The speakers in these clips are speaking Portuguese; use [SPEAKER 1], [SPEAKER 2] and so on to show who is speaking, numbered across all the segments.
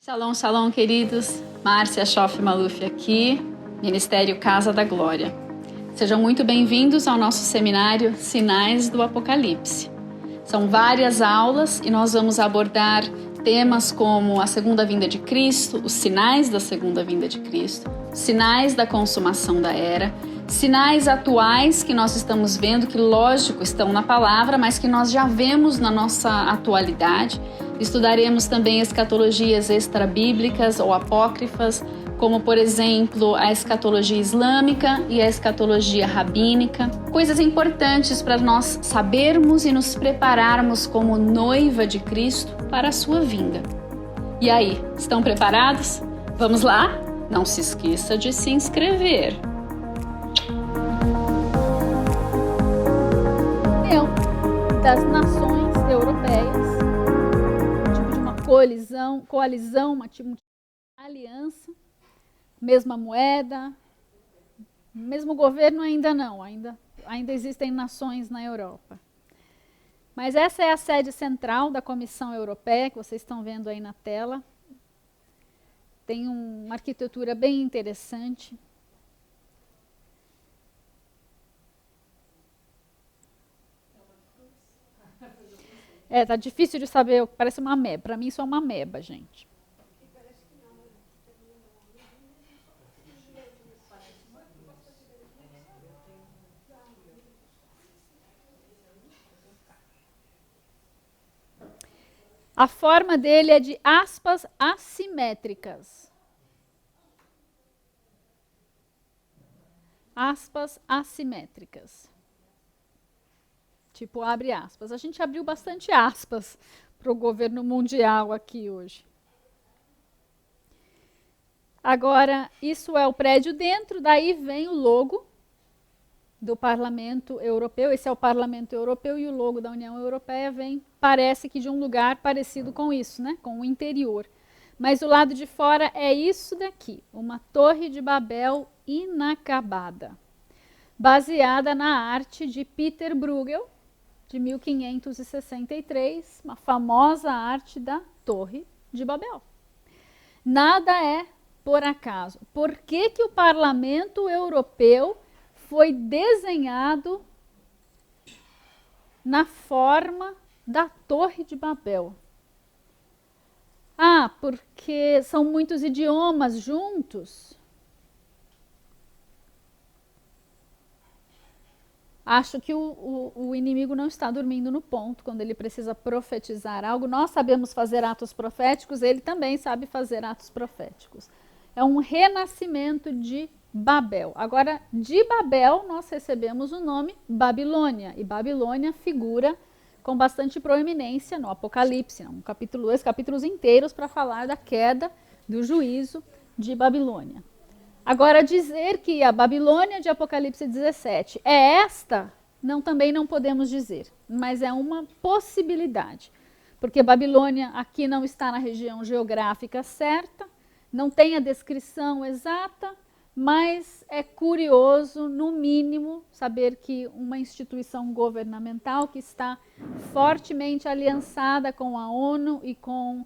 [SPEAKER 1] Shalom, shalom, queridos. Márcia Schoff Maluf aqui, Ministério Casa da Glória. Sejam muito bem-vindos ao nosso seminário Sinais do Apocalipse. São várias aulas e nós vamos abordar temas como a segunda vinda de Cristo, os sinais da segunda vinda de Cristo, sinais da consumação da era, sinais atuais que nós estamos vendo, que lógico estão na palavra, mas que nós já vemos na nossa atualidade. Estudaremos também escatologias extrabíblicas ou apócrifas, como por exemplo a escatologia islâmica e a escatologia rabínica. Coisas importantes para nós sabermos e nos prepararmos como noiva de Cristo para a sua vinda. E aí, estão preparados? Vamos lá? Não se esqueça de se inscrever. Das nações europeias, coalizão, uma aliança, mesma moeda, mesmo governo ainda não, ainda existem nações na Europa. Mas essa é a sede central da Comissão Europeia, que vocês estão vendo aí na tela. Tem uma arquitetura bem interessante. Tá difícil de saber, parece uma ameba. Para mim isso é uma ameba, gente. A forma dele é de aspas assimétricas. Aspas assimétricas. Tipo, abre aspas. A gente abriu bastante aspas para o governo mundial aqui hoje. Agora, isso é o prédio dentro, daí vem o logo do Parlamento Europeu. Esse é o Parlamento Europeu e o logo da União Europeia vem, parece que de um lugar parecido com isso, né? Com o interior. Mas o lado de fora é isso daqui, uma Torre de Babel inacabada, baseada na arte de Peter Bruegel, de 1563, uma famosa arte da Torre de Babel. Nada é por acaso. Por que que o Parlamento Europeu foi desenhado na forma da Torre de Babel? Porque são muitos idiomas juntos. Acho que o inimigo não está dormindo no ponto quando ele precisa profetizar algo. Nós sabemos fazer atos proféticos, ele também sabe fazer atos proféticos. É um renascimento de Babel. Agora, de Babel, nós recebemos o nome Babilônia. E Babilônia figura com bastante proeminência no Apocalipse, no capítulo 2, capítulos inteiros para falar da queda, do juízo de Babilônia. Agora, dizer que a Babilônia de Apocalipse 17 é esta, também não podemos dizer, mas é uma possibilidade. Porque Babilônia aqui não está na região geográfica certa, não tem a descrição exata, mas é curioso, no mínimo, saber que uma instituição governamental que está fortemente aliançada com a ONU e com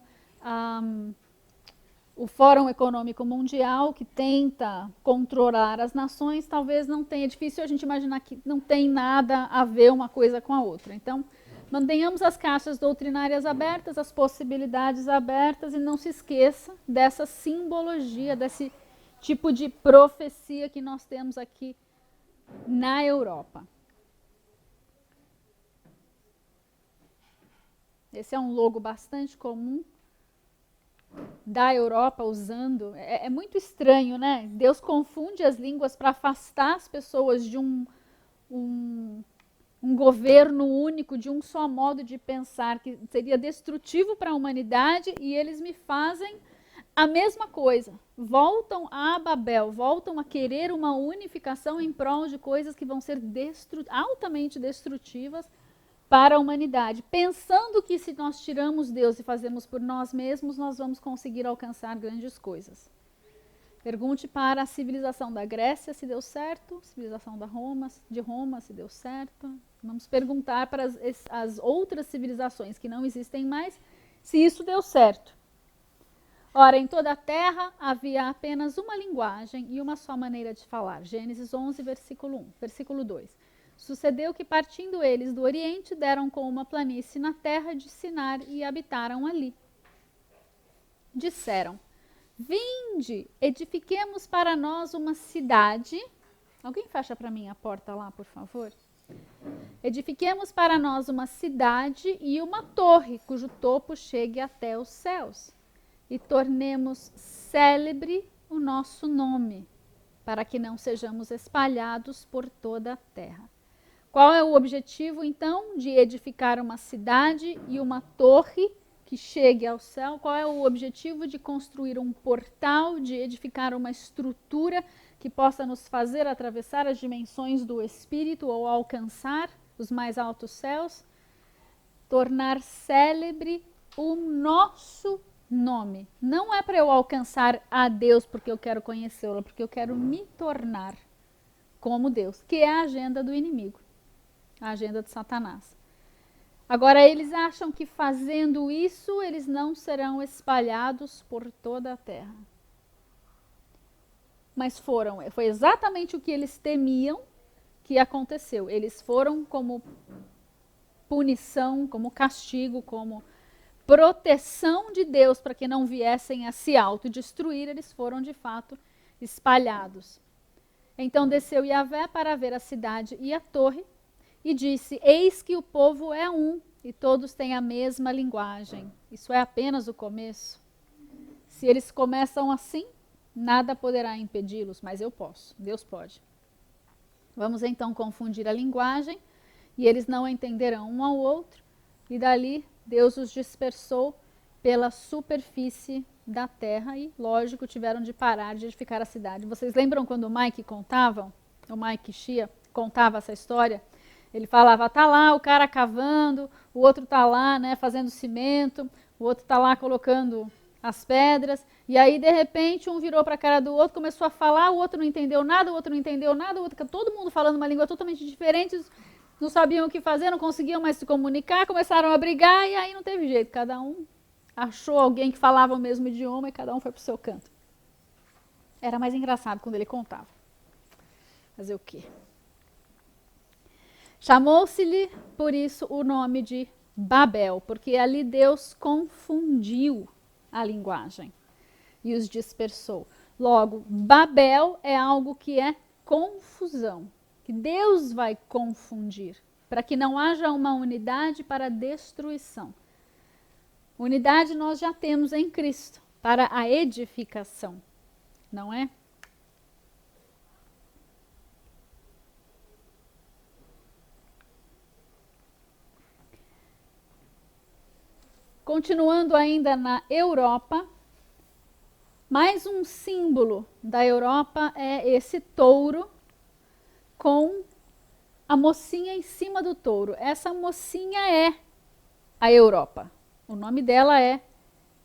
[SPEAKER 1] o Fórum Econômico Mundial, que tenta controlar as nações, talvez não tenha, é difícil a gente imaginar que não tem nada a ver uma coisa com a outra. Então, mantenhamos as caixas doutrinárias abertas, as possibilidades abertas, e não se esqueça dessa simbologia, desse tipo de profecia que nós temos aqui na Europa. Esse é um logo bastante comum da Europa usando. É muito estranho, né? Deus confunde as línguas para afastar as pessoas de um governo único, de um só modo de pensar, que seria destrutivo para a humanidade, e eles me fazem a mesma coisa. Voltam a Babel, voltam a querer uma unificação em prol de coisas que vão ser altamente destrutivas para a humanidade, pensando que se nós tiramos Deus e fazemos por nós mesmos, nós vamos conseguir alcançar grandes coisas. Pergunte para a civilização da Grécia se deu certo, civilização de Roma se deu certo. Vamos perguntar para as outras civilizações que não existem mais se isso deu certo. Ora, em toda a terra havia apenas uma linguagem e uma só maneira de falar. Gênesis 11, versículo 1. Versículo 2. Sucedeu que, partindo eles do Oriente, deram com uma planície na terra de Sinar e habitaram ali. Disseram: Vinde, edifiquemos para nós uma cidade. Alguém fecha para mim a porta lá, por favor? Edifiquemos para nós uma cidade e uma torre, cujo topo chegue até os céus, e tornemos célebre o nosso nome, para que não sejamos espalhados por toda a terra. Qual é o objetivo, então, de edificar uma cidade e uma torre que chegue ao céu? Qual é o objetivo de construir um portal, de edificar uma estrutura que possa nos fazer atravessar as dimensões do Espírito ou alcançar os mais altos céus? Tornar célebre o nosso nome. Não é para eu alcançar a Deus porque eu quero conhecê-lo, porque eu quero me tornar como Deus, que é a agenda do inimigo, a agenda de Satanás. Agora, eles acham que fazendo isso, eles não serão espalhados por toda a terra. Mas foi exatamente o que eles temiam que aconteceu. Eles foram como punição, como castigo, como proteção de Deus para que não viessem a se autodestruir, eles foram de fato espalhados. Então desceu Yahvé para ver a cidade e a torre e disse: Eis que o povo é um e todos têm a mesma linguagem. Isso é apenas o começo. Se eles começam assim, nada poderá impedi-los, mas eu posso, Deus pode. Vamos então confundir a linguagem e eles não entenderão um ao outro, e dali Deus os dispersou pela superfície da terra e, lógico, tiveram de parar de edificar a cidade. Vocês lembram quando o Mike Shea contava essa história? Ele falava, tá lá o cara cavando, o outro tá lá, né, fazendo cimento, o outro tá lá colocando as pedras, e aí de repente um virou para a cara do outro, começou a falar, o outro não entendeu nada, o outro não entendeu nada, o outro, todo mundo falando uma língua totalmente diferente, não sabiam o que fazer, não conseguiam mais se comunicar, começaram a brigar e aí não teve jeito, cada um achou alguém que falava o mesmo idioma e cada um foi para o seu canto. Era mais engraçado quando ele contava. Fazer o quê? Chamou-se-lhe, por isso, o nome de Babel, porque ali Deus confundiu a linguagem e os dispersou. Logo, Babel é algo que é confusão, que Deus vai confundir, para que não haja uma unidade para destruição. Unidade nós já temos em Cristo, para a edificação, não é? Continuando ainda na Europa, mais um símbolo da Europa é esse touro com a mocinha em cima do touro. Essa mocinha é a Europa. O nome dela é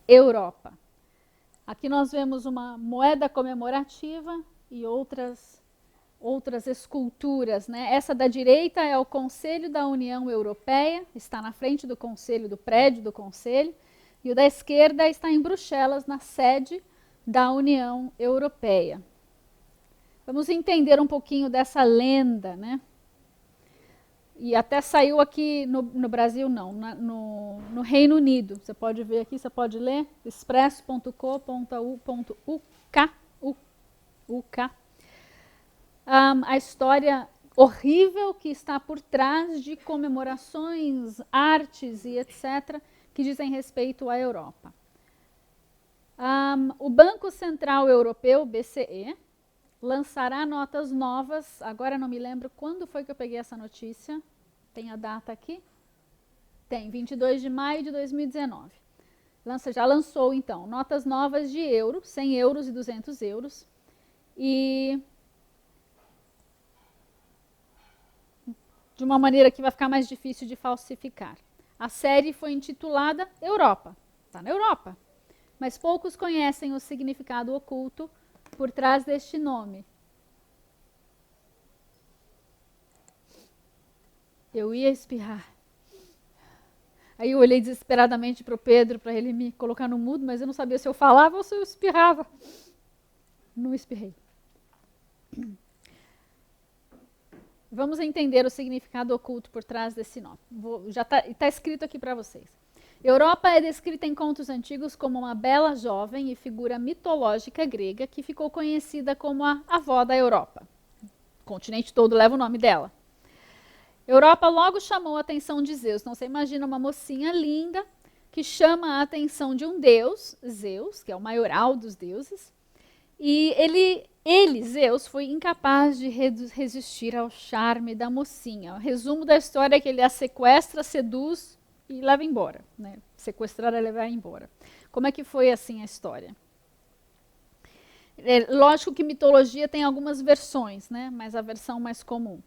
[SPEAKER 1] Europa. Aqui nós vemos uma moeda comemorativa e outras esculturas, né? Essa da direita é o Conselho da União Europeia, está na frente do Conselho, do prédio do Conselho, e o da esquerda está em Bruxelas, na sede da União Europeia. Vamos entender um pouquinho dessa lenda, né? E até saiu aqui no Brasil, não, no Reino Unido. Você pode ver aqui, você pode ler, expresso.co.uk. A história horrível que está por trás de comemorações, artes e etc., que dizem respeito à Europa. O Banco Central Europeu, BCE, lançará notas novas, agora não me lembro quando foi que eu peguei essa notícia, tem a data aqui? Tem, 22 de maio de 2019. Já lançou, então, notas novas de euro, 100 euros e 200 euros, e de uma maneira que vai ficar mais difícil de falsificar. A série foi intitulada Europa, está na Europa, mas poucos conhecem o significado oculto por trás deste nome. Eu ia espirrar. Aí eu olhei desesperadamente para o Pedro, para ele me colocar no mudo, mas eu não sabia se eu falava ou se eu espirrava. Não espirrei. Vamos entender o significado oculto por trás desse nome. Já está escrito aqui para vocês. Europa é descrita em contos antigos como uma bela jovem e figura mitológica grega que ficou conhecida como a avó da Europa. O continente todo leva o nome dela. Europa logo chamou a atenção de Zeus. Então você imagina uma mocinha linda que chama a atenção de um deus, Zeus, que é o maioral dos deuses, e Zeus, foi incapaz de resistir ao charme da mocinha. O resumo da história é que ele a sequestra, seduz e leva embora. Né? Sequestrar é levar embora. Como é que foi assim a história? Lógico que mitologia tem algumas versões, né? Mas a versão mais comum.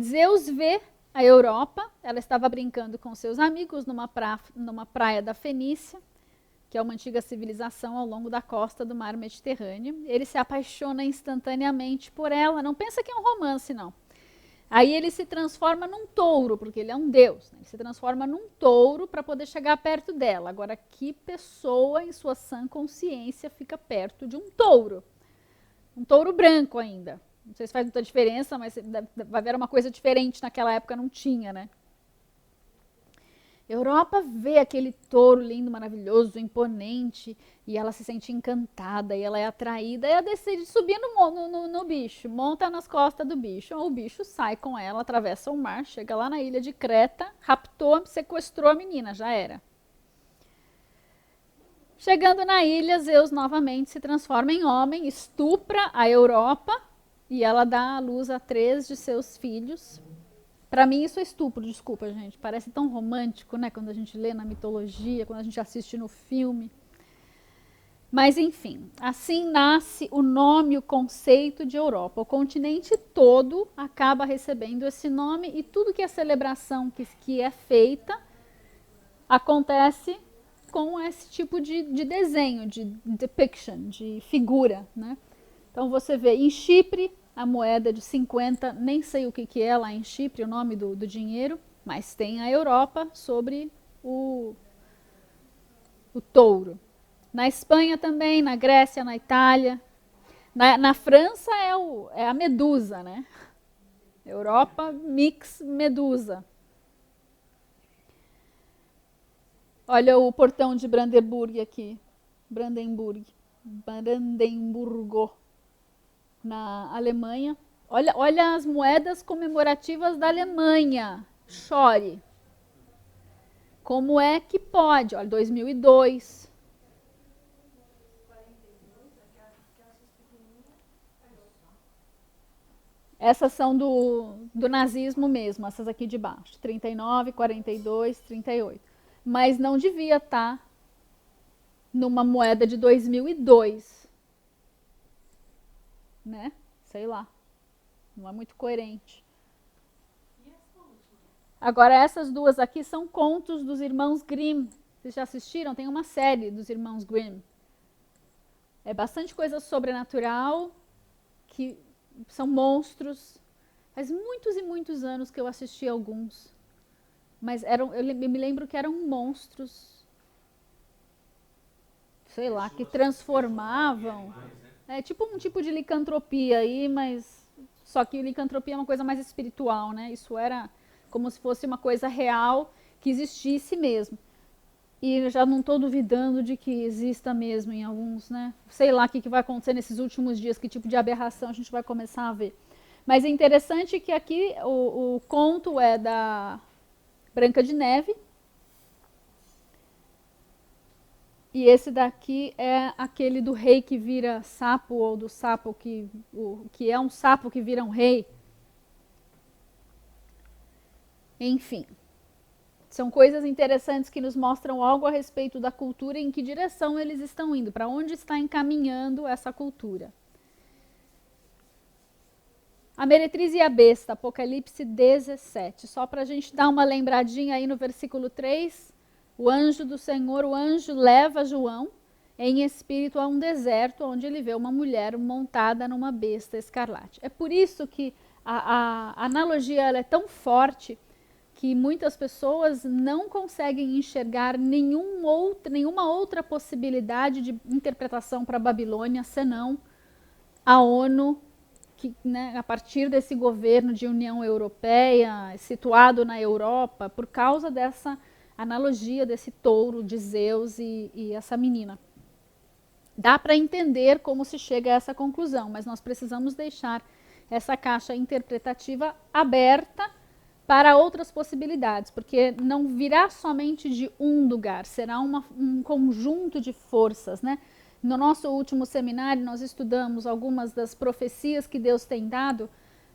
[SPEAKER 1] Zeus vê a Europa, ela estava brincando com seus amigos numa praia da Fenícia, que é uma antiga civilização ao longo da costa do mar Mediterrâneo. Ele se apaixona instantaneamente por ela, não pensa que é um romance, não. Aí ele se transforma num touro, porque ele é um deus. Né? Ele se transforma num touro para poder chegar perto dela. Agora, que pessoa em sua sã consciência fica perto de um touro? Um touro branco ainda. Não sei se faz muita diferença, mas vai haver uma coisa diferente naquela época, não tinha, né? Europa vê aquele touro lindo, maravilhoso, imponente, e ela se sente encantada, e ela é atraída, e ela decide subir no bicho, monta nas costas do bicho. O bicho sai com ela, atravessa o mar, chega lá na ilha de Creta, raptou, sequestrou a menina, já era. Chegando na ilha, Zeus novamente se transforma em homem, estupra a Europa, e ela dá à luz a 3 de seus filhos. Para mim isso é estupro, desculpa, gente. Parece tão romântico, né? Quando a gente lê na mitologia, quando a gente assiste no filme. Mas, enfim, assim nasce o nome, o conceito de Europa. O continente todo acaba recebendo esse nome e tudo que é celebração que é feita acontece com esse tipo de desenho, de depiction, de figura, né? Então você vê em Chipre a moeda de 50, nem sei o que é lá em Chipre, o nome do dinheiro, mas tem a Europa sobre o touro. Na Espanha também, na Grécia, na Itália. Na França é a medusa, né? Europa mix medusa. Olha o portão de Brandenburg aqui. Brandenburgo. Na Alemanha. Olha as moedas comemorativas da Alemanha. Chore. Como é que pode? Olha, 2002. Essas são do nazismo mesmo, essas aqui de baixo. 39, 42, 38. Mas não devia estar numa moeda de 2002. Né? Sei lá. Não é muito coerente. Agora, essas duas aqui são contos dos irmãos Grimm. Vocês já assistiram? Tem uma série dos irmãos Grimm. É bastante coisa sobrenatural, que são monstros. Faz muitos e muitos anos que eu assisti alguns. Mas eu me lembro que eram monstros, sei lá, que transformavam. É tipo um tipo de licantropia aí, mas só que licantropia é uma coisa mais espiritual, né? Isso era como se fosse uma coisa real que existisse mesmo. E eu já não estou duvidando de que exista mesmo em alguns, né? Sei lá o que vai acontecer nesses últimos dias, que tipo de aberração a gente vai começar a ver. Mas é interessante que aqui o conto é da Branca de Neve. E esse daqui é aquele do rei que vira sapo, ou do sapo que é um sapo que vira um rei. Enfim, são coisas interessantes que nos mostram algo a respeito da cultura e em que direção eles estão indo, para onde está encaminhando essa cultura. A meretriz e a besta, Apocalipse 17. Só para a gente dar uma lembradinha aí no versículo 3, o anjo do Senhor, o anjo leva João em espírito a um deserto, onde ele vê uma mulher montada numa besta escarlate. É por isso que a analogia ela é tão forte, que muitas pessoas não conseguem enxergar nenhuma outra possibilidade de interpretação para a Babilônia, senão a ONU, que, né, a partir desse governo de União Europeia, situado na Europa, por causa dessa analogia desse touro de Zeus e essa menina. Dá para entender como se chega a essa conclusão, mas nós precisamos deixar essa caixa interpretativa aberta para outras possibilidades, porque não virá somente de um lugar, será um conjunto de forças, né? No nosso último seminário, nós estudamos algumas das profecias que Deus tem dado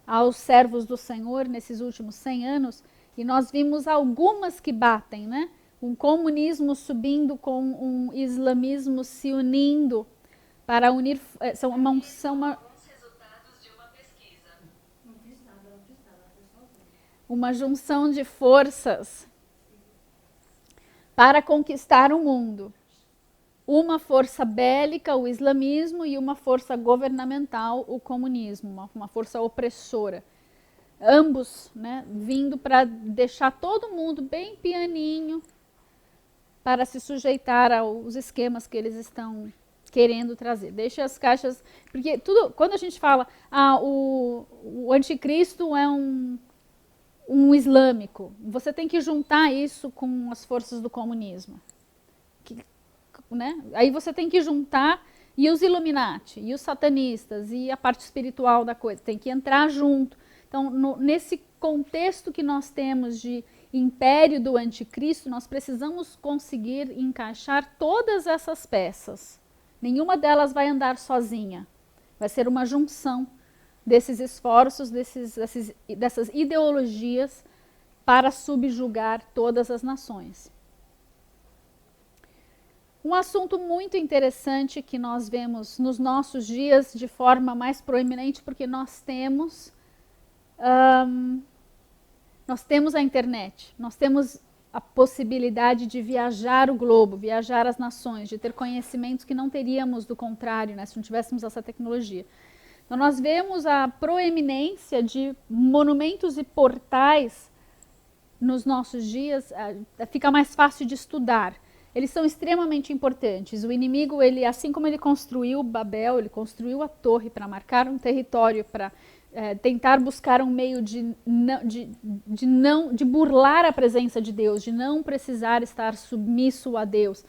[SPEAKER 1] aos servos do Senhor nesses últimos 100 anos, e nós vimos algumas que batem, né? Um comunismo subindo com um islamismo se unindo para unir, são uma junção de forças para conquistar o mundo. Uma força bélica, o islamismo, e uma força governamental, o comunismo, uma força opressora. Ambos, né, vindo para deixar todo mundo bem pianinho para se sujeitar aos esquemas que eles estão querendo trazer. Deixa as caixas, porque tudo, quando a gente fala, o anticristo é um islâmico, você tem que juntar isso com as forças do comunismo. Né? Aí você tem que juntar e os Illuminati, e os satanistas, e a parte espiritual da coisa, tem que entrar junto. Então, nesse contexto que nós temos de império do anticristo, nós precisamos conseguir encaixar todas essas peças. Nenhuma delas vai andar sozinha. Vai ser uma junção desses esforços, dessas ideologias para subjugar todas as nações. Um assunto muito interessante que nós vemos nos nossos dias de forma mais proeminente, porque nós temos a internet, nós temos a possibilidade de viajar o globo, viajar as nações, de ter conhecimentos que não teríamos do contrário, né, se não tivéssemos essa tecnologia. Então nós vemos a proeminência de monumentos e portais nos nossos dias, fica mais fácil de estudar. Eles são extremamente importantes. O inimigo, assim como ele construiu Babel, ele construiu a torre para marcar um território, para tentar buscar um meio de burlar a presença de Deus, de não precisar estar submisso a Deus,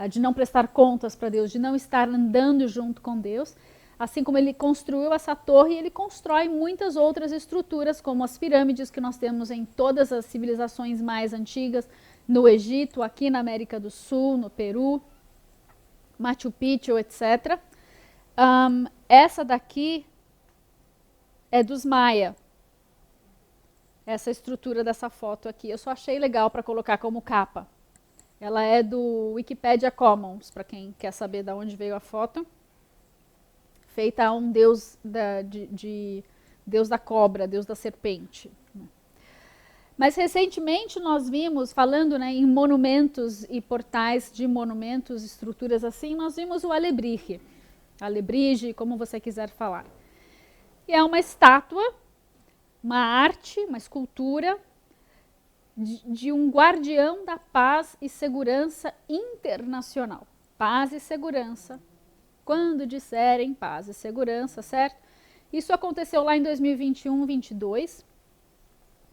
[SPEAKER 1] de não prestar contas para Deus, de não estar andando junto com Deus. Assim como ele construiu essa torre, ele constrói muitas outras estruturas, como as pirâmides que nós temos em todas as civilizações mais antigas, no Egito, aqui na América do Sul, no Peru, Machu Picchu, etc. Essa daqui é dos Maia. Essa estrutura dessa foto aqui. Eu só achei legal para colocar como capa. Ela é do Wikipedia Commons, para quem quer saber de onde veio a foto. Feita a um deus deus da cobra, deus da serpente. Mas recentemente nós vimos, falando, né, em monumentos e portais de monumentos, estruturas assim, nós vimos o alebrije, como você quiser falar. E é uma estátua, uma arte, uma escultura de um guardião da paz e segurança internacional. Paz e segurança. Quando disserem paz e segurança, certo? Isso aconteceu lá em 2021, 2022.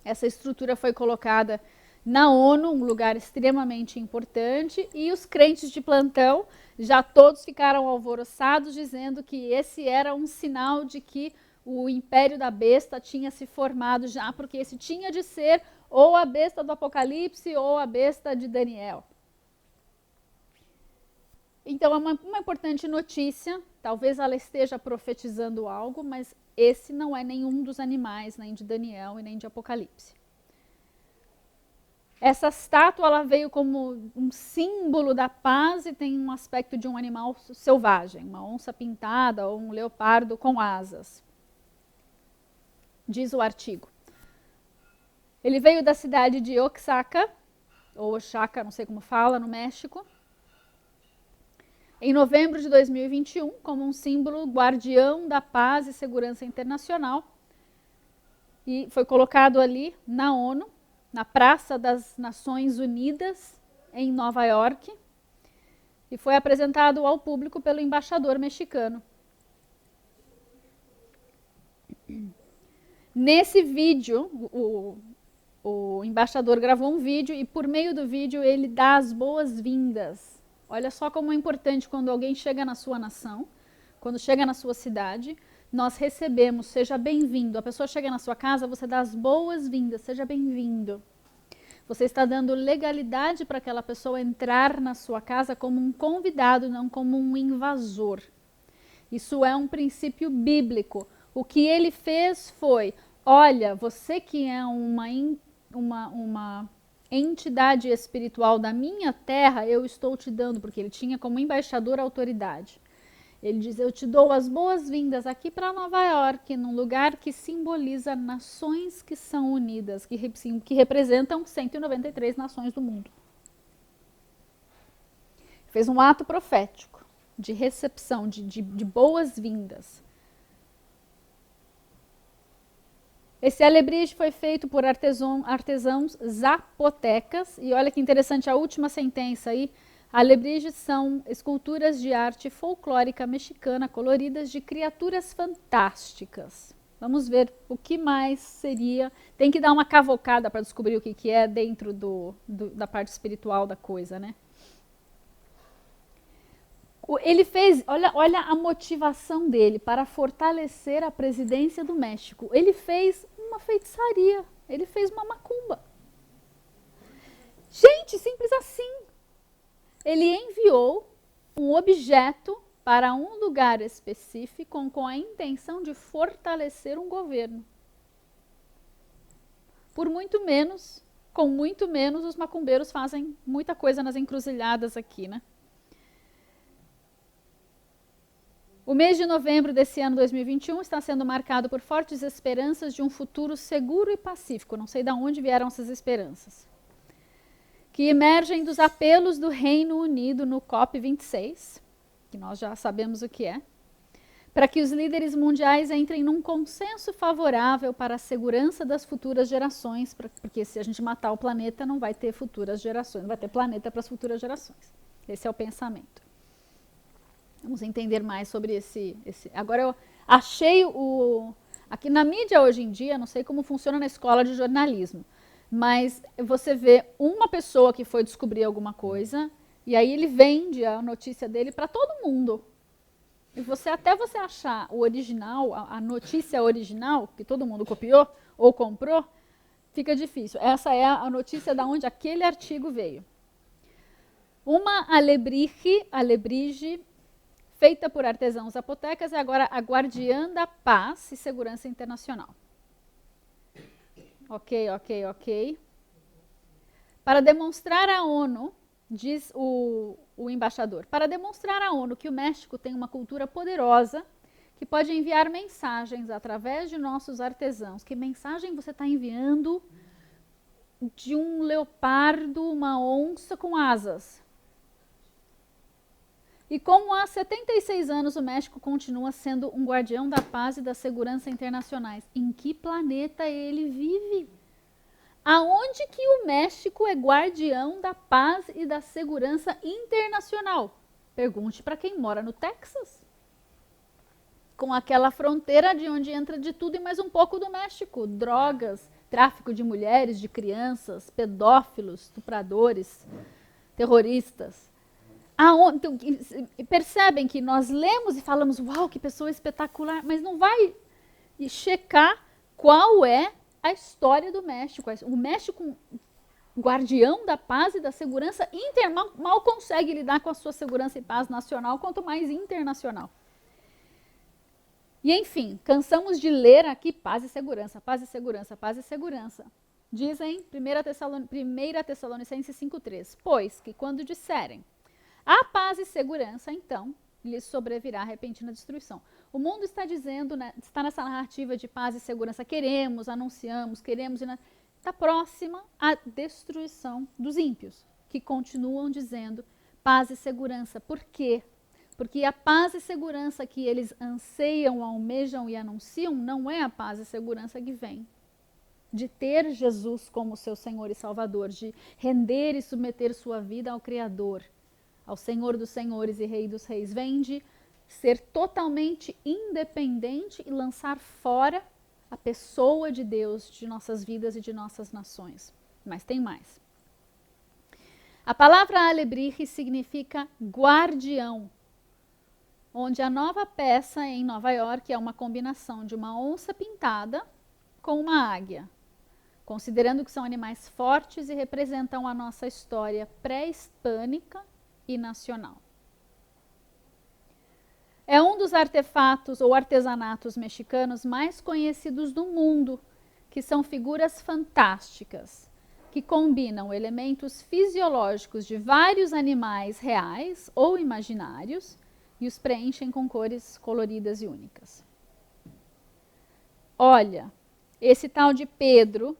[SPEAKER 1] Essa estrutura foi colocada na ONU, um lugar extremamente importante, e os crentes de plantão já todos ficaram alvoroçados, dizendo que esse era um sinal de que o império da besta tinha se formado já, porque esse tinha de ser ou a besta do Apocalipse ou a besta de Daniel. Então é uma importante notícia, talvez ela esteja profetizando algo, mas esse não é nenhum dos animais, nem de Daniel e nem de Apocalipse. Essa estátua ela veio como um símbolo da paz e tem um aspecto de um animal selvagem, uma onça pintada ou um leopardo com asas. Diz o artigo. Ele veio da cidade de Oaxaca, ou Oaxaca, não sei como fala, no México, em novembro de 2021, como um símbolo guardião da paz e segurança internacional. E foi colocado ali na ONU. na Praça das Nações Unidas, em Nova York, e foi apresentado ao público pelo embaixador mexicano. Nesse vídeo, o embaixador gravou um vídeo e por meio do vídeo ele dá as boas-vindas. Olha só como é importante quando alguém chega na sua nação, quando chega na sua cidade, nós recebemos, seja bem-vindo. A pessoa chega na sua casa, você dá as boas-vindas, seja bem-vindo. Você está dando legalidade para aquela pessoa entrar na sua casa como um convidado, não como um invasor. Isso é um princípio bíblico. O que ele fez foi, olha, você que é uma entidade espiritual da minha terra, eu estou te dando, porque ele tinha como embaixador autoridade. Ele diz, eu te dou as boas-vindas aqui para Nova York, num lugar que simboliza nações que são unidas, que representam 193 nações do mundo. Fez um ato profético de recepção, de boas-vindas. Esse alebrije foi feito por artesãos zapotecas, e olha que interessante a última sentença aí, alebrijes são esculturas de arte folclórica mexicana coloridas de criaturas fantásticas. Vamos ver o que mais seria. Tem que dar uma cavocada para descobrir o que é dentro da parte espiritual da coisa, né? Ele fez, olha a motivação dele para fortalecer a presidência do México. Ele fez uma feitiçaria, ele fez uma macumba. Gente, simples assim. Ele enviou um objeto para um lugar específico com a intenção de fortalecer um governo. Por muito menos, com muito menos, os macumbeiros fazem muita coisa nas encruzilhadas aqui, né? O mês de novembro desse ano 2021 está sendo marcado por fortes esperanças de um futuro seguro e pacífico. Não sei de onde vieram essas esperanças. Que emergem dos apelos do Reino Unido no COP26, que nós já sabemos o que é, para que os líderes mundiais entrem num consenso favorável para a segurança das futuras gerações, porque se a gente matar o planeta, não vai ter futuras gerações, não vai ter planeta para as futuras gerações. Esse é o pensamento. Vamos entender mais sobre esse. Agora eu achei aqui na mídia hoje em dia, não sei como funciona na escola de jornalismo, mas você vê uma pessoa que foi descobrir alguma coisa e aí ele vende a notícia dele para todo mundo. E até você achar o original, a notícia original, que todo mundo copiou ou comprou, fica difícil. Essa é a notícia da onde aquele artigo veio. Uma alebrije feita por artesãos zapotecas, é agora a guardiã da paz e segurança internacional. Ok. Para demonstrar à ONU, diz o embaixador, para demonstrar à ONU que o México tem uma cultura poderosa que pode enviar mensagens através de nossos artesãos. Que mensagem você está enviando de um leopardo, uma onça com asas? E como há 76 anos o México continua sendo um guardião da paz e da segurança internacionais. Em que planeta ele vive? Aonde que o México é guardião da paz e da segurança internacional? Pergunte para quem mora no Texas. Com aquela fronteira de onde entra de tudo e mais um pouco do México. Drogas, tráfico de mulheres, de crianças, pedófilos, estupradores, terroristas. Então, percebem que nós lemos e falamos, uau, que pessoa espetacular, mas não vai checar qual é a história do México. O México, guardião da paz e da segurança internacional, mal consegue lidar com a sua segurança e paz nacional, quanto mais internacional. E enfim, cansamos de ler aqui paz e segurança, paz e segurança, paz e segurança. Dizem 1 Tessalonicenses 5,3, pois que quando disserem a paz e segurança, então, lhes sobrevirá repentina destruição. O mundo está dizendo, né, está nessa narrativa de paz e segurança, queremos, anunciamos, queremos, está próxima à destruição dos ímpios, que continuam dizendo paz e segurança. Por quê? Porque a paz e segurança que eles anseiam, almejam e anunciam não é a paz e segurança que vem de ter Jesus como seu Senhor e Salvador, de render e submeter sua vida ao Criador, ao Senhor dos Senhores e Rei dos Reis. Vem de ser totalmente independente e lançar fora a pessoa de Deus de nossas vidas e de nossas nações. Mas tem mais. A palavra alebrije significa guardião, onde a nova peça em Nova York é uma combinação de uma onça pintada com uma águia, considerando que são animais fortes e representam a nossa história pré-hispânica e nacional. É um dos artefatos ou artesanatos mexicanos mais conhecidos do mundo, que são figuras fantásticas, que combinam elementos fisiológicos de vários animais reais ou imaginários e os preenchem com cores coloridas e únicas. Olha, esse tal de Pedro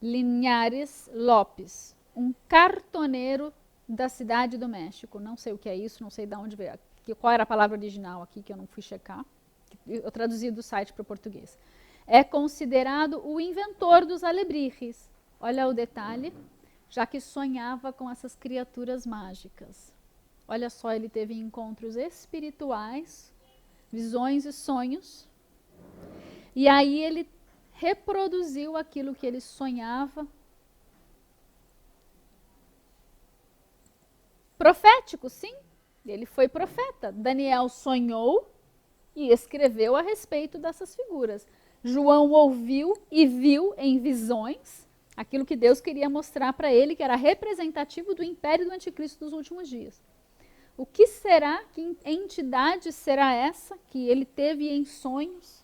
[SPEAKER 1] Linhares Lopes, um cartoneiro da cidade do México. Não sei o que é isso, não sei de onde veio, qual era a palavra original aqui, que eu não fui checar. Eu traduzi do site para o português. É considerado o inventor dos alebrijes. Olha o detalhe, já que sonhava com essas criaturas mágicas. Olha só, ele teve encontros espirituais, visões e sonhos. E aí ele reproduziu aquilo que ele sonhava. Profético, sim. Ele foi profeta. Daniel sonhou e escreveu a respeito dessas figuras. João ouviu e viu em visões aquilo que Deus queria mostrar para ele, que era representativo do império do anticristo dos últimos dias. O que será, que entidade será essa que ele teve em sonhos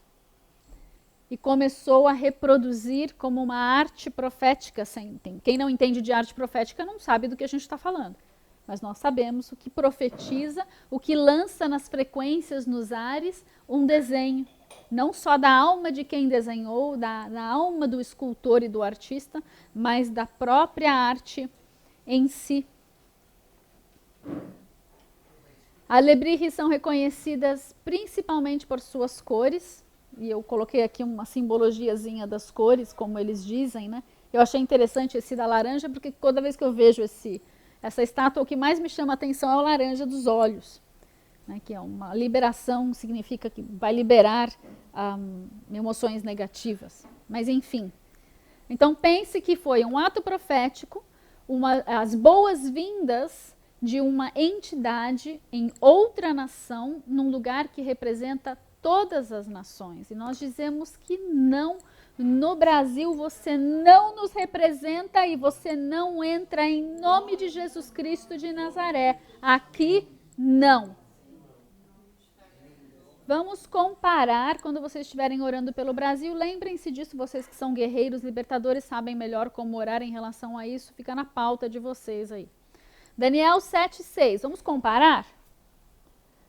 [SPEAKER 1] e começou a reproduzir como uma arte profética? Quem não entende de arte profética não sabe do que a gente está falando. Mas nós sabemos o que profetiza, o que lança nas frequências, nos ares, um desenho. Não só da alma de quem desenhou, da alma do escultor e do artista, mas da própria arte em si. Alebrijes são reconhecidas principalmente por suas cores, e eu coloquei aqui uma simbologiazinha das cores, como eles dizem, né? Eu achei interessante esse da laranja, porque toda vez que eu vejo essa estátua, o que mais me chama a atenção é o laranja dos olhos, né, que é uma liberação, significa que vai liberar emoções negativas. Mas enfim, então pense que foi um ato profético, as boas-vindas de uma entidade em outra nação, num lugar que representa todas as nações. E nós dizemos que não. No Brasil você não nos representa e você não entra em nome de Jesus Cristo de Nazaré. Aqui não. Vamos comparar quando vocês estiverem orando pelo Brasil. Lembrem-se disso, vocês que são guerreiros, libertadores, sabem melhor como orar em relação a isso. Fica na pauta de vocês aí. Daniel 7:6. Vamos comparar?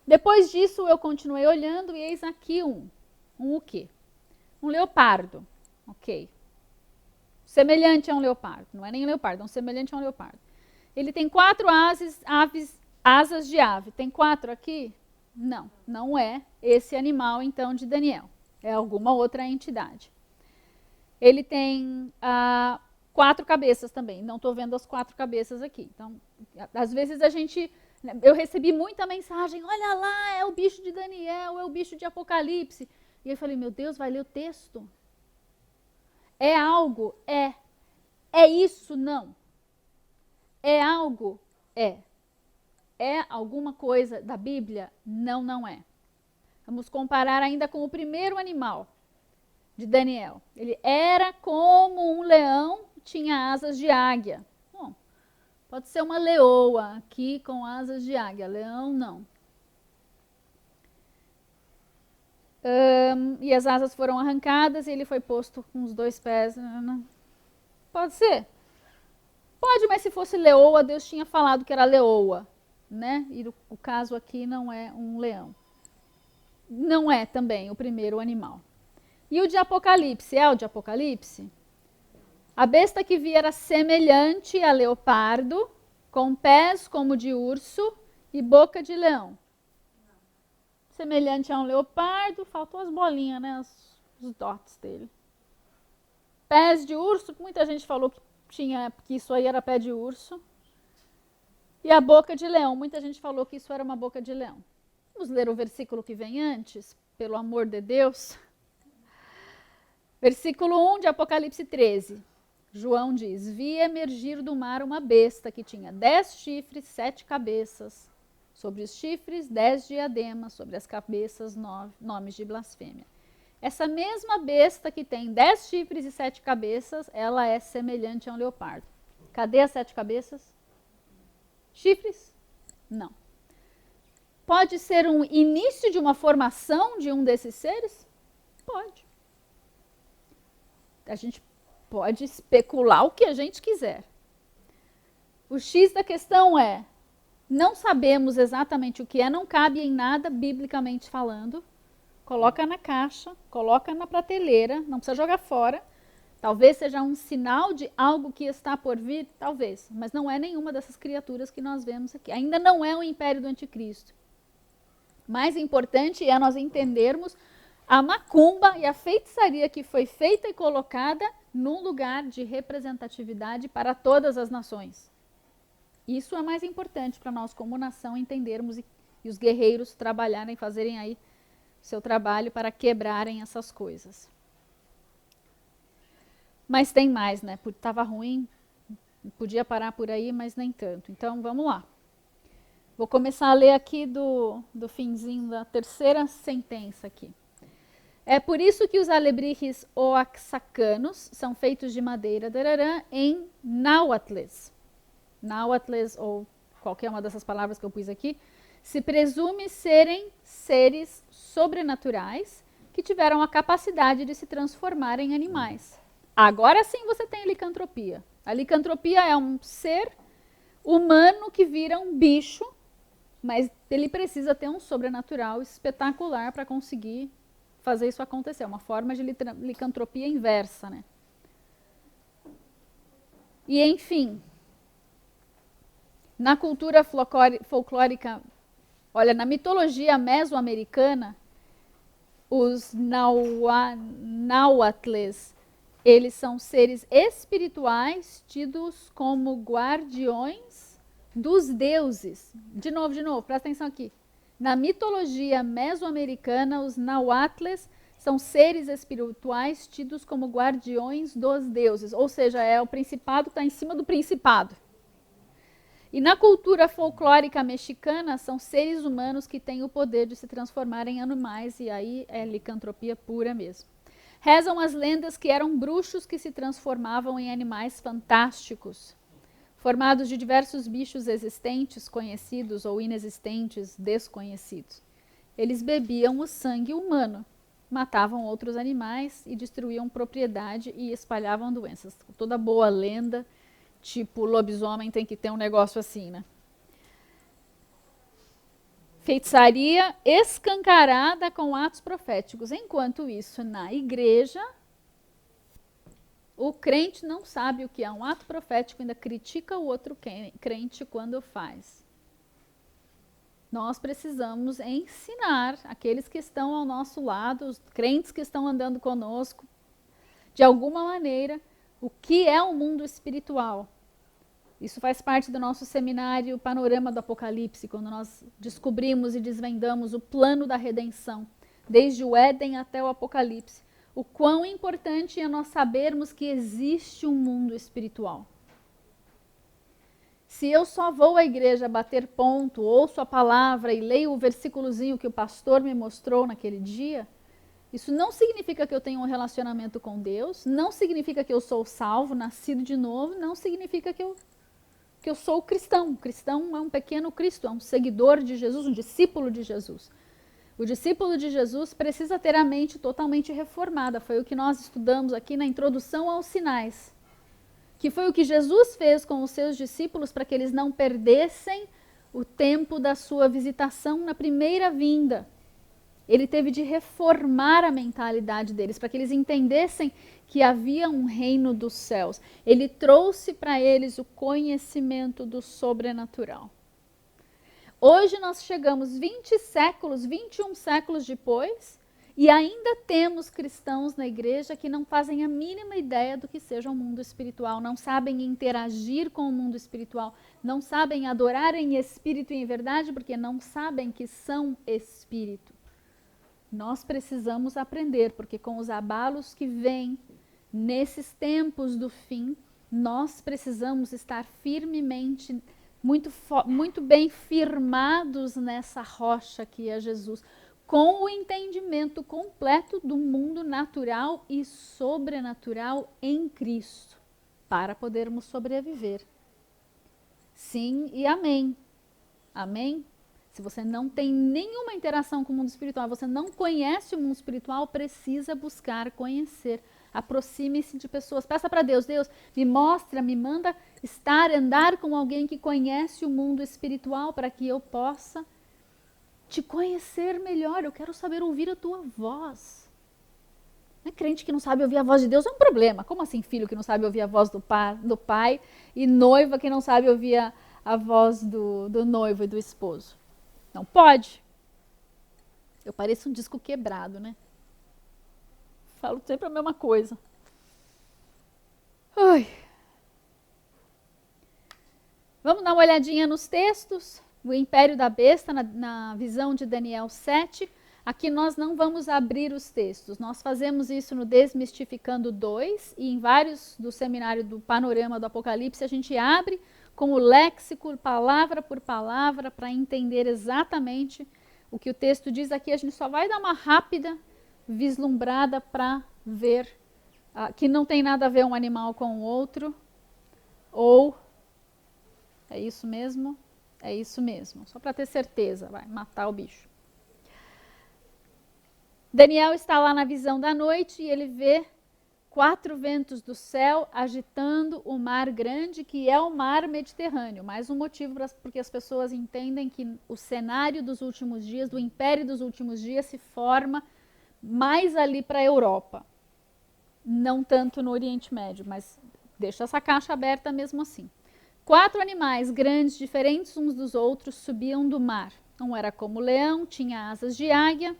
[SPEAKER 1] Depois disso eu continuei olhando e eis aqui o quê? Um leopardo. Ok. Semelhante a um leopardo. Não é nem um leopardo, é um semelhante a um leopardo. Ele tem 4 asas de ave. Tem 4 aqui? Não, não é esse animal, então, de Daniel. É alguma outra entidade. Ele tem 4 cabeças também. Não estou vendo as 4 cabeças aqui. Então, às vezes eu recebi muita mensagem, olha lá, é o bicho de Daniel, é o bicho de Apocalipse. E eu falei, meu Deus, vai ler o texto? É algo? É. É isso? Não. É algo? É. É alguma coisa da Bíblia? Não, não é. Vamos comparar ainda com o primeiro animal de Daniel. Ele era como um leão, tinha asas de águia. Bom, pode ser uma leoa aqui com asas de águia. Leão, não. E as asas foram arrancadas e ele foi posto com os 2 pés. Pode ser? Pode, mas se fosse leoa, Deus tinha falado que era leoa, né? E o caso aqui não é um leão. Não é também o primeiro animal. E o de Apocalipse? É o de Apocalipse? A besta que vi era semelhante a leopardo, com pés como de urso e boca de leão. Semelhante a um leopardo, faltou as bolinhas, né? Os dots dele. Pés de urso, muita gente falou que isso aí era pé de urso. E a boca de leão, muita gente falou que isso era uma boca de leão. Vamos ler o versículo que vem antes, pelo amor de Deus. Versículo 1 de Apocalipse 13. João diz: vi emergir do mar uma besta que tinha 10 chifres, 7 cabeças. Sobre os chifres, 10 diademas, sobre as cabeças, 9 nomes de blasfêmia. Essa mesma besta que tem 10 chifres e 7 cabeças, ela é semelhante a um leopardo. Cadê as 7 cabeças? Chifres? Não. Pode ser um início de uma formação de um desses seres? Pode. A gente pode especular o que a gente quiser. O X da questão é, não sabemos exatamente o que é, não cabe em nada, biblicamente falando. Coloca na caixa, coloca na prateleira, não precisa jogar fora. Talvez seja um sinal de algo que está por vir, talvez, mas não é nenhuma dessas criaturas que nós vemos aqui. Ainda não é o império do anticristo. Mais importante é nós entendermos a macumba e a feitiçaria que foi feita e colocada num lugar de representatividade para todas as nações. Isso é mais importante para nós como nação entendermos e os guerreiros trabalharem, fazerem aí seu trabalho para quebrarem essas coisas. Mas tem mais, né? Estava ruim, podia parar por aí, mas nem tanto. Então, vamos lá. Vou começar a ler aqui do finzinho da terceira sentença aqui. É por isso que os alebrijes oaxacanos são feitos de madeira dararã, em náhuatles. Náhuatles, ou qualquer uma dessas palavras que eu pus aqui, se presume serem seres sobrenaturais que tiveram a capacidade de se transformar em animais. Agora sim você tem licantropia. A licantropia é um ser humano que vira um bicho, mas ele precisa ter um sobrenatural espetacular para conseguir fazer isso acontecer. É uma forma de licantropia inversa, né? E, enfim, na cultura folclórica, olha, na mitologia mesoamericana, os náhuatles, eles são seres espirituais tidos como guardiões dos deuses. De novo, presta atenção aqui. Na mitologia mesoamericana, os náhuatles são seres espirituais tidos como guardiões dos deuses. Ou seja, é o principado que está em cima do principado. E na cultura folclórica mexicana, são seres humanos que têm o poder de se transformar em animais, e aí é licantropia pura mesmo. Rezam as lendas que eram bruxos que se transformavam em animais fantásticos, formados de diversos bichos existentes, conhecidos ou inexistentes, desconhecidos. Eles bebiam o sangue humano, matavam outros animais e destruíam propriedade e espalhavam doenças. Toda boa lenda, tipo lobisomem, tem que ter um negócio assim, né? Feitiçaria escancarada com atos proféticos. Enquanto isso, na igreja, o crente não sabe o que é um ato profético, ainda critica o outro crente quando faz. Nós precisamos ensinar aqueles que estão ao nosso lado, os crentes que estão andando conosco, de alguma maneira, o que é o mundo espiritual. Isso faz parte do nosso seminário Panorama do Apocalipse, quando nós descobrimos e desvendamos o plano da redenção, desde o Éden até o Apocalipse. O quão importante é nós sabermos que existe um mundo espiritual. Se eu só vou à igreja bater ponto, ouço a palavra e leio o versículozinho que o pastor me mostrou naquele dia, isso não significa que eu tenho um relacionamento com Deus, não significa que eu sou salvo, nascido de novo, não significa que eu sou cristão. O cristão é um pequeno Cristo, é um seguidor de Jesus, um discípulo de Jesus. O discípulo de Jesus precisa ter a mente totalmente reformada. Foi o que nós estudamos aqui na introdução aos sinais. Que foi o que Jesus fez com os seus discípulos para que eles não perdessem o tempo da sua visitação na primeira vinda. Ele teve de reformar a mentalidade deles, para que eles entendessem que havia um reino dos céus. Ele trouxe para eles o conhecimento do sobrenatural. Hoje nós chegamos 21 séculos depois, E ainda temos cristãos na igreja que não fazem a mínima ideia do que seja o mundo espiritual, não sabem interagir com o mundo espiritual, não sabem adorar em espírito e em verdade, porque não sabem que são espírito. Nós precisamos aprender, porque com os abalos que vêm nesses tempos do fim, nós precisamos estar firmemente, muito bem firmados nessa rocha que é Jesus, com o entendimento completo do mundo natural e sobrenatural em Cristo, para podermos sobreviver. Sim e amém. Amém? Se você não tem nenhuma interação com o mundo espiritual, você não conhece o mundo espiritual, precisa buscar conhecer. Aproxime-se de pessoas. Peça para Deus, Deus, me mostra, me manda andar com alguém que conhece o mundo espiritual para que eu possa te conhecer melhor. Eu quero saber ouvir a tua voz. Não é crente que não sabe ouvir a voz de Deus, é um problema. Como assim filho que não sabe ouvir a voz do pai e noiva que não sabe ouvir a voz do noivo e do esposo? Não pode. Eu pareço um disco quebrado, né? Falo sempre a mesma coisa. Ai. Vamos dar uma olhadinha nos textos. O império da besta, na visão de Daniel 7. Aqui nós não vamos abrir os textos. Nós fazemos isso no Desmistificando 2 e em vários do seminário do Panorama do Apocalipse a gente abre com o léxico, palavra por palavra, para entender exatamente o que o texto diz. Aqui a gente só vai dar uma rápida vislumbrada para ver que não tem nada a ver um animal com o outro, ou é isso mesmo? É isso mesmo, só para ter certeza, vai matar o bicho. Daniel está lá na visão da noite e ele vê 4 ventos do céu agitando o mar grande, que é o mar Mediterrâneo. Mais um motivo porque as pessoas entendem que o cenário dos últimos dias, do império dos últimos dias, se forma mais ali para a Europa. Não tanto no Oriente Médio, mas deixa essa caixa aberta mesmo assim. 4 animais grandes, diferentes uns dos outros, subiam do mar. Um era como leão, tinha asas de águia.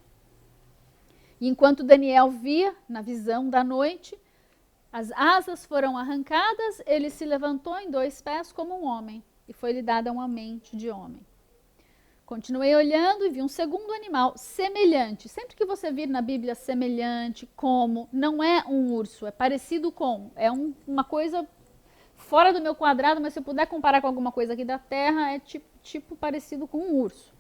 [SPEAKER 1] E enquanto Daniel via, na visão da noite, as asas foram arrancadas, ele se levantou em 2 pés como um homem, e foi-lhe dada uma mente de homem. Continuei olhando e vi um segundo animal, semelhante. Sempre que você vir na Bíblia semelhante, como, não é um urso, é parecido com. É uma coisa fora do meu quadrado, mas se eu puder comparar com alguma coisa aqui da Terra, é tipo parecido com um urso.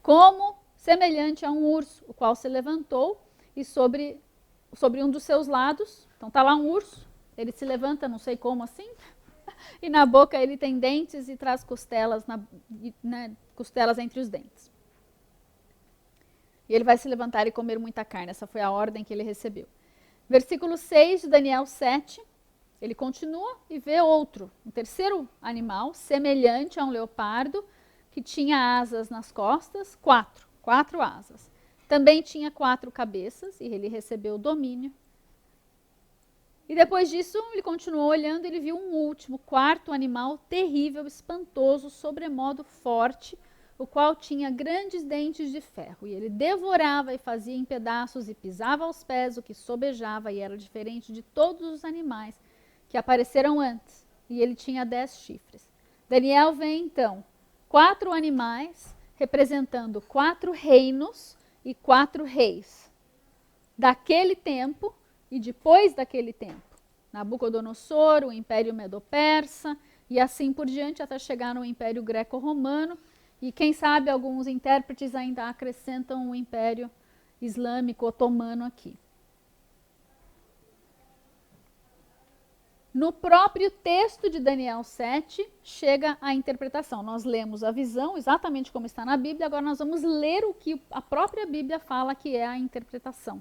[SPEAKER 1] Como semelhante a um urso, o qual se levantou e sobre um dos seus lados, então está lá um urso, ele se levanta, não sei como assim, e na boca ele tem dentes e traz costelas, costelas entre os dentes. E ele vai se levantar e comer muita carne, essa foi a ordem que ele recebeu. Versículo 6 de Daniel 7, ele continua e vê outro, um terceiro animal, semelhante a um leopardo, que tinha asas nas costas, 4 asas. Também tinha 4 cabeças, e ele recebeu o domínio. E depois disso, ele continuou olhando e ele viu um último, 4º animal terrível, espantoso, sobremodo forte, o qual tinha grandes dentes de ferro. E ele devorava e fazia em pedaços e pisava aos pés o que sobejava, e era diferente de todos os animais que apareceram antes. E ele tinha 10 chifres. Daniel vê então 4 animais representando 4 reinos e 4 reis daquele tempo e depois daquele tempo. Nabucodonosor, o Império Medo-Persa e assim por diante até chegar no Império Greco-Romano e quem sabe alguns intérpretes ainda acrescentam o Império Islâmico Otomano aqui. No próprio texto de Daniel 7, chega a interpretação. Nós lemos a visão, exatamente como está na Bíblia, agora nós vamos ler o que a própria Bíblia fala que é a interpretação.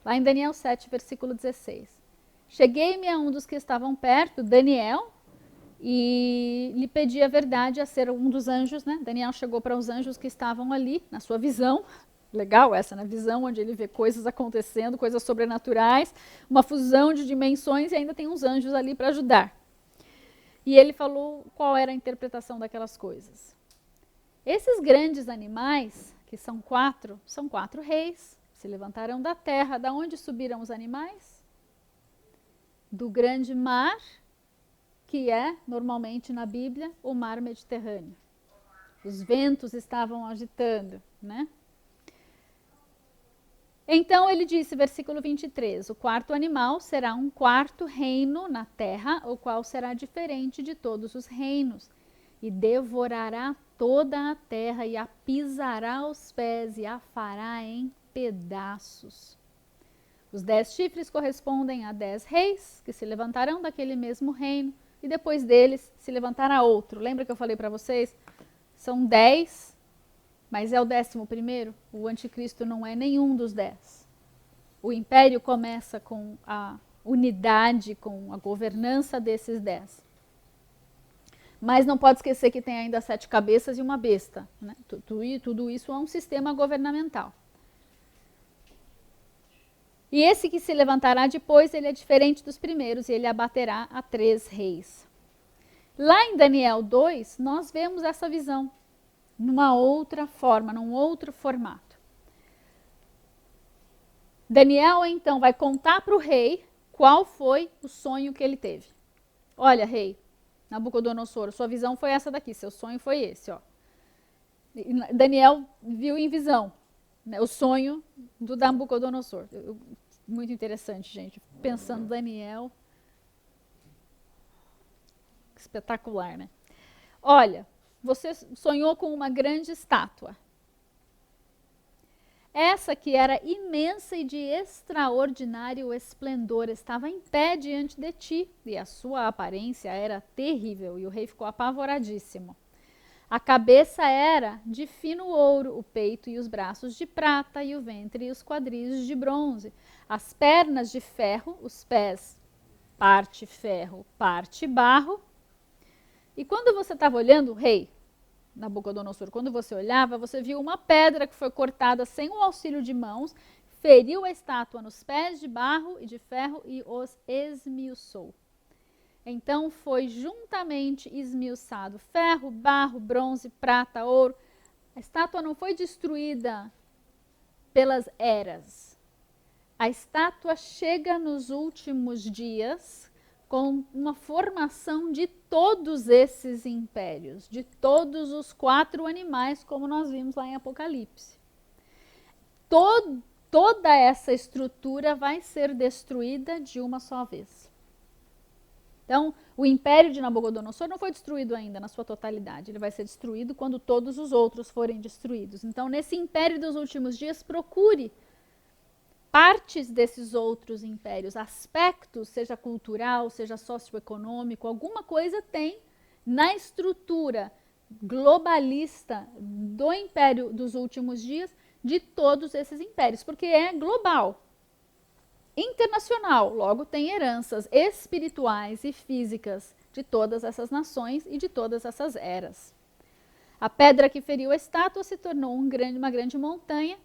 [SPEAKER 1] Lá em Daniel 7, versículo 16. Cheguei-me a um dos que estavam perto, Daniel, e lhe pedi a verdade a ser um dos anjos, né? Daniel chegou para os anjos que estavam ali, na sua visão. Legal essa, né? Visão onde ele vê coisas acontecendo, coisas sobrenaturais, uma fusão de dimensões e ainda tem uns anjos ali para ajudar. E ele falou qual era a interpretação daquelas coisas. Esses grandes animais que são quatro reis, se levantarão da terra. Da onde subiram os animais? Do grande mar, que é, normalmente na Bíblia, o mar Mediterrâneo. Os ventos estavam agitando, né? Então ele disse, versículo 23, o quarto animal será um quarto reino na terra, o qual será diferente de todos os reinos, e devorará toda a terra, e a pisará aos pés, e a fará em pedaços. Os 10 chifres correspondem a 10 reis, que se levantarão daquele mesmo reino, e depois deles se levantará outro. Lembra que eu falei para vocês? São 10, mas é o 11º. O anticristo não é nenhum dos 10. O império começa com a unidade, com a governança desses 10. Mas não pode esquecer que tem ainda 7 cabeças e uma besta, né? Tudo isso é um sistema governamental. E esse que se levantará depois, ele é diferente dos primeiros, e ele abaterá a 3 reis. Lá em Daniel 2, nós vemos essa visão, numa outra forma, num outro formato. Daniel, então, vai contar para o rei qual foi o sonho que ele teve. Olha, rei Nabucodonosor, sua visão foi essa daqui, seu sonho foi esse, ó. Daniel viu em visão, né, o sonho do Nabucodonosor. Muito interessante, gente. Pensando Daniel, espetacular, né? Olha, você sonhou com uma grande estátua. Essa que era imensa e de extraordinário esplendor estava em pé diante de ti, e a sua aparência era terrível, e o rei ficou apavoradíssimo. A cabeça era de fino ouro, o peito e os braços de prata, e o ventre e os quadris de bronze, as pernas de ferro, os pés parte ferro, parte barro. E quando você estava olhando, o rei Nabucodonosor, quando você olhava, você viu uma pedra que foi cortada sem o auxílio de mãos, feriu a estátua nos pés de barro e de ferro e os esmiuçou. Então foi juntamente esmiuçado ferro, barro, bronze, prata, ouro. A estátua não foi destruída pelas eras. A estátua chega nos últimos dias com uma formação de todos esses impérios, de todos os 4 animais, como nós vimos lá em Apocalipse. Toda essa estrutura vai ser destruída de uma só vez. Então, o império de Nabucodonosor não foi destruído ainda na sua totalidade. Ele vai ser destruído quando todos os outros forem destruídos. Então, nesse império dos últimos dias, procure partes desses outros impérios, aspectos, seja cultural, seja socioeconômico, alguma coisa tem na estrutura globalista do império dos últimos dias de todos esses impérios, porque é global, internacional, logo tem heranças espirituais e físicas de todas essas nações e de todas essas eras. A pedra que feriu a estátua se tornou uma grande montanha,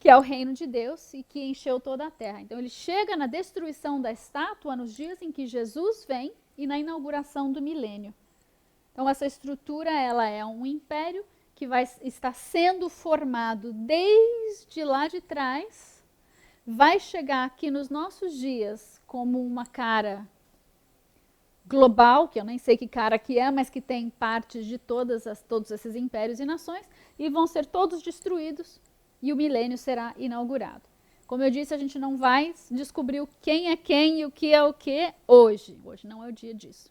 [SPEAKER 1] que é o reino de Deus e que encheu toda a terra. Então ele chega na destruição da estátua nos dias em que Jesus vem e na inauguração do milênio. Então essa estrutura, ela é um império que vai estar sendo formado desde lá de trás, vai chegar aqui nos nossos dias como uma cara global, que eu nem sei que cara que é, mas que tem partes de todos esses impérios e nações, e vão ser todos destruídos, e o milênio será inaugurado. Como eu disse, a gente não vai descobrir quem é quem e o que é o que hoje. Hoje não é o dia disso.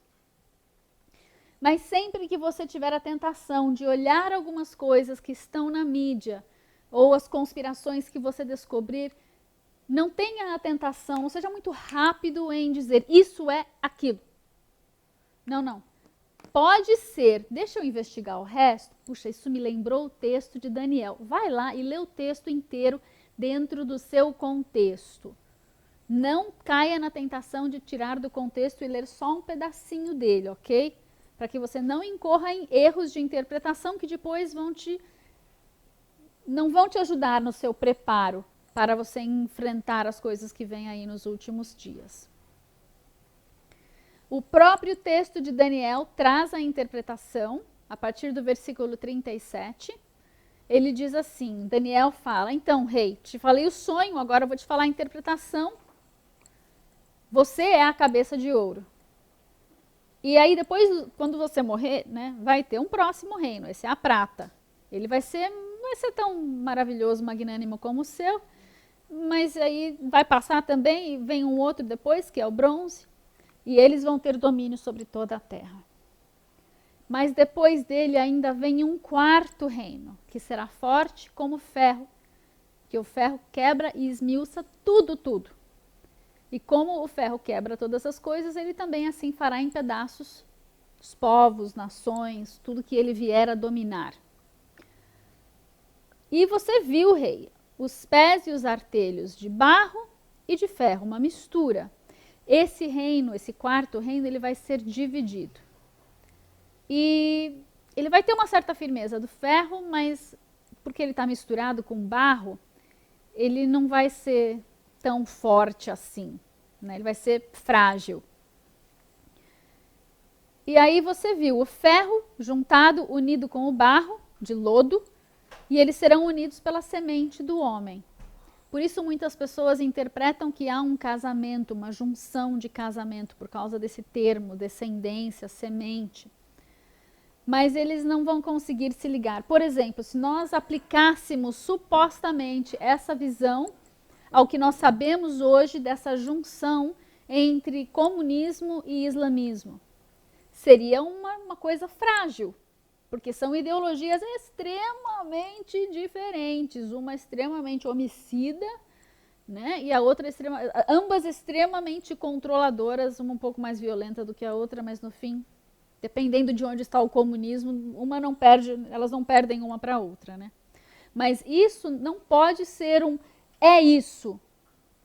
[SPEAKER 1] Mas sempre que você tiver a tentação de olhar algumas coisas que estão na mídia, ou as conspirações que você descobrir, não tenha a tentação, não seja muito rápido em dizer isso é aquilo. Não, não. Pode ser, deixa eu investigar o resto. Puxa, isso me lembrou o texto de Daniel. Vai lá e lê o texto inteiro dentro do seu contexto. Não caia na tentação de tirar do contexto e ler só um pedacinho dele, ok? Para que você não incorra em erros de interpretação que depois não vão te ajudar no seu preparo para você enfrentar as coisas que vêm aí nos últimos dias. O próprio texto de Daniel traz a interpretação, a partir do versículo 37, ele diz assim, Daniel fala, então, rei, te falei o sonho, agora eu vou te falar a interpretação. Você é a cabeça de ouro. E aí depois, quando você morrer, né, vai ter um próximo reino, esse é a prata. Ele não vai ser tão maravilhoso, magnânimo como o seu, mas aí vai passar também e vem um outro depois, que é o bronze, e eles vão ter domínio sobre toda a terra. Mas depois dele ainda vem um quarto reino, que será forte como ferro, que o ferro quebra e esmiuça tudo. E como o ferro quebra todas as coisas, ele também assim fará em pedaços os povos, nações, tudo que ele vier a dominar. E você viu, rei, os pés e os artelhos de barro e de ferro, uma mistura. Esse reino, esse quarto reino, ele vai ser dividido. E ele vai ter uma certa firmeza do ferro, mas porque ele está misturado com barro, ele não vai ser tão forte assim, né? Ele vai ser frágil. E aí você viu o ferro juntado, unido com o barro de lodo, e eles serão unidos pela semente do homem. Por isso muitas pessoas interpretam que há um casamento, uma junção de casamento, por causa desse termo, descendência, semente. Mas eles não vão conseguir se ligar. Por exemplo, se nós aplicássemos supostamente essa visão ao que nós sabemos hoje dessa junção entre comunismo e islamismo, seria uma coisa frágil, porque são ideologias extremamente diferentes, uma extremamente homicida, né, e a outra ambas extremamente controladoras, uma um pouco mais violenta do que a outra, mas no fim, dependendo de onde está o comunismo, uma não perde, elas não perdem uma para a outra, né? Mas isso não pode ser é isso.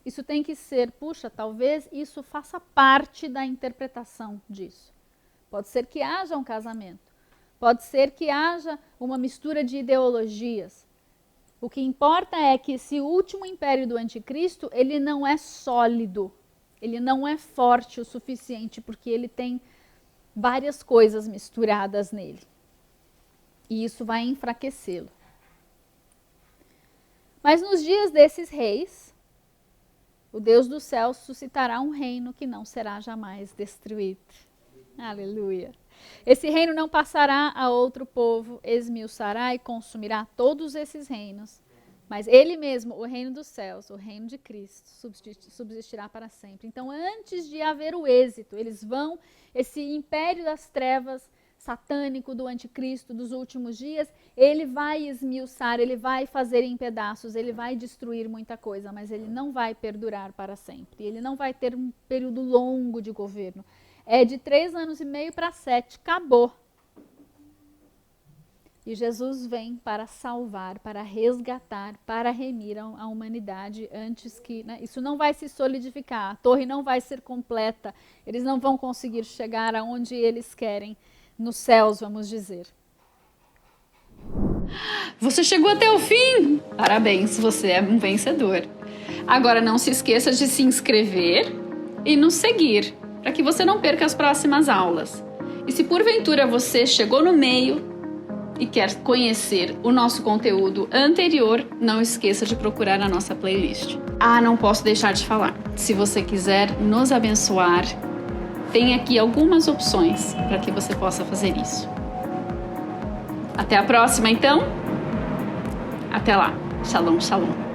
[SPEAKER 1] Isso tem que ser, puxa, talvez isso faça parte da interpretação disso. Pode ser que haja um casamento. Pode ser que haja uma mistura de ideologias. O que importa é que esse último império do anticristo, ele não é sólido. Ele não é forte o suficiente, porque ele tem várias coisas misturadas nele. E isso vai enfraquecê-lo. Mas nos dias desses reis, o Deus do céu suscitará um reino que não será jamais destruído. Aleluia. Esse reino não passará a outro povo, esmiuçará e consumirá todos esses reinos. Mas ele mesmo, o reino dos céus, o reino de Cristo, subsistirá para sempre. Então, antes de haver o êxito, esse império das trevas satânico do anticristo dos últimos dias, ele vai esmiuçar, ele vai fazer em pedaços, ele vai destruir muita coisa, mas ele não vai perdurar para sempre. Ele não vai ter um período longo de governo. É de 3 anos e meio para 7, acabou. E Jesus vem para salvar, para resgatar, para remir a humanidade antes que... Né, isso não vai se solidificar, a torre não vai ser completa, eles não vão conseguir chegar aonde eles querem, nos céus, vamos dizer.
[SPEAKER 2] Você chegou até o fim! Parabéns, você é um vencedor. Agora não se esqueça de se inscrever e nos seguir, para que você não perca as próximas aulas. E se porventura você chegou no meio e quer conhecer o nosso conteúdo anterior, não esqueça de procurar na nossa playlist. Não posso deixar de falar. Se você quiser nos abençoar, tem aqui algumas opções para que você possa fazer isso. Até a próxima, então. Até lá. Shalom, shalom.